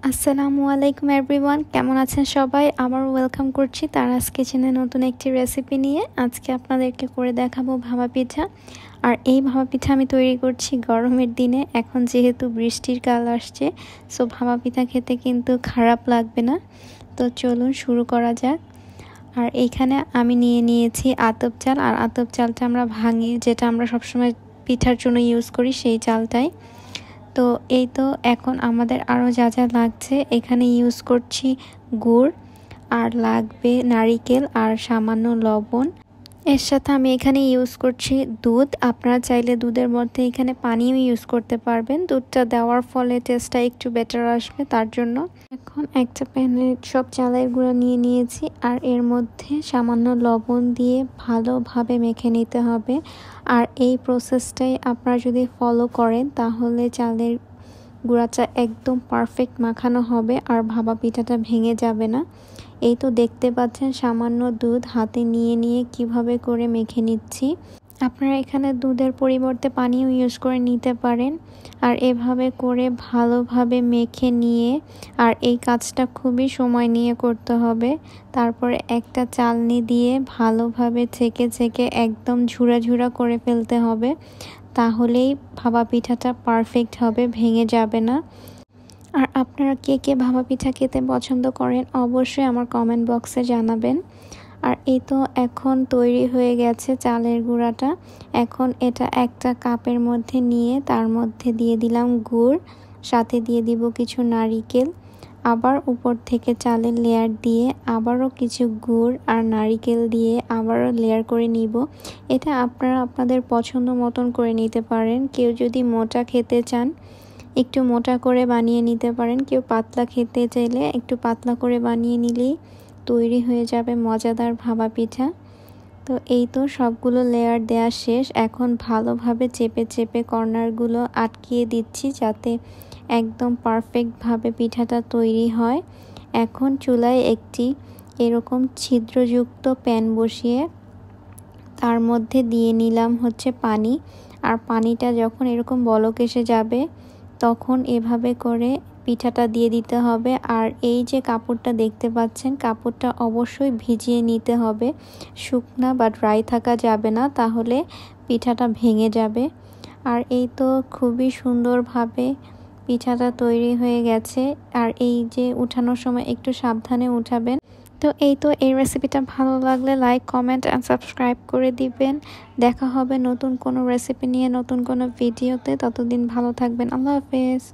আসসালামু আলাইকুম এভরিওয়ান, কেমন আছেন সবাই? আবার ওয়েলকাম করছি তারাস কিচেনে নতুন একটি রেসিপি নিয়ে। আজকে আপনাদেরকে করে দেখাবো ভাপা পিঠা। আর এই ভাপা পিঠা আমি তৈরি করছি গরমের দিনে। এখন যেহেতু বৃষ্টির কাল আসছে, সো ভাপা পিঠা খেতে কিন্তু খারাপ লাগবে না। তো চলুন শুরু করা যাক। আর এইখানে আমি নিয়েছি আতপ চাল। আর আতপ চালটা আমরা ভাঙি, যেটা আমরা সবসময় পিঠার জন্য ইউজ করি, সেই চালটাই। তো এই তো এখন আমাদের আরও যা যা লাগছে, এখানে ইউজ করছি গুড়, আর লাগবে নারিকেল আর সামান্য লবণ। এর সাথে আমি এখানে ইউজ করছি দুধ। আপনারা চাইলে দুধের মধ্যে এখানে পানিও ইউজ করতে পারবেন। দুধটা দেওয়ার ফলে টেস্টটা একটু বেটার আসবে, তার জন্য। এখন একটা প্যানে সব চালের গুঁড়া নিয়েছি, আর এর মধ্যে সামান্য লবণ দিয়ে ভালোভাবে মেখে নিতে হবে। আর এই প্রসেসটাই আপনারা যদি ফলো করেন, তাহলে চালের গুঁড়াটা একদম পারফেক্ট মাখানো হবে, আর ভাপা পিঠাটা ভেঙে যাবে না। এই তো দেখতে পাচ্ছেন সামান্য দুধ হাতে নিয়ে কিভাবে করে মেখে নিচ্ছি। আপনারা এখানে দুধের পরিবর্তে পানিও ইউজ করে নিতে পারেন। আর এভাবে করে ভালোভাবে মেখে নিয়ে, আর এই কাজটা খুবই সময় নিয়ে করতে হবে। তারপরে একটা চালনি দিয়ে ভালোভাবে ছেঁকে একদম ঝুরা করে ফেলতে হবে, তাহলেই ভাপা পিঠাটা পারফেক্ট হবে, ভেঙে যাবে না। আর আপনারা কে ভাপা পিঠা খেতে পছন্দ করেন অবশ্যই আমার কমেন্ট বক্সে জানাবেন। আর এই তো এখন তৈরি হয়ে গেছে চালের গুঁড়াটা। এখন এটা একটা কাপের মধ্যে নিয়ে তার মধ্যে দিয়ে দিলাম গুড়, সাথে দিয়ে দিব কিছু নারিকেল। আবার উপর থেকে চালের লেয়ার দিয়ে আবারও কিছু গুড় আর নারিকেল দিয়ে আবারও লেয়ার করে নিব। এটা আপনারা আপনাদের পছন্দ মতন করে নিতে পারেন। কেউ যদি মোটা খেতে চান, একটু মোটা করে বানিয়ে নিতে পারেন। কেউ পাতলা খেতে চাইলে একটু পাতলা করে বানিয়ে নিলেই তৈরি হয়ে যাবে মজাদার ভাপা পিঠা। তো এই তো সবগুলো লেয়ার দেওয়া শেষ। এখন ভালোভাবে চেপে কর্নারগুলো আটকিয়ে দিচ্ছি, যাতে একদম পারফেক্টভাবে পিঠাটা তৈরি হয়। এখন চুলায় একটি এরকম ছিদ্রযুক্ত প্যান বসিয়ে তার মধ্যে দিয়ে নিলাম হচ্ছে পানি। আর পানিটা যখন এরকম বলক এসে যাবে, তখন এভাবে করে পিঠাটা দিয়ে দিতে হবে। আর এই যে কাপড়টা দেখতে পাচ্ছেন, কাপড়টা অবশ্যই ভিজিয়ে নিতে হবে, শুকনা বা ড্রাই থাকা যাবে না, তাহলে পিঠাটা ভেঙে যাবে। আর এই তো খুবই সুন্দরভাবে পিঠাটা তৈরি হয়ে গেছে। আর এই যে উঠানোর সময় একটু সাবধানে উঠাবেন। তো এই তো এই রেসিপিটা ভালো লাগলে লাইক, কমেন্ট অ্যান্ড সাবস্ক্রাইব করে দিবেন। দেখা হবে নতুন কোনো রেসিপি নিয়ে নতুন কোনো ভিডিওতে। ততদিন ভালো থাকবেন। আল্লাহ হাফেজ।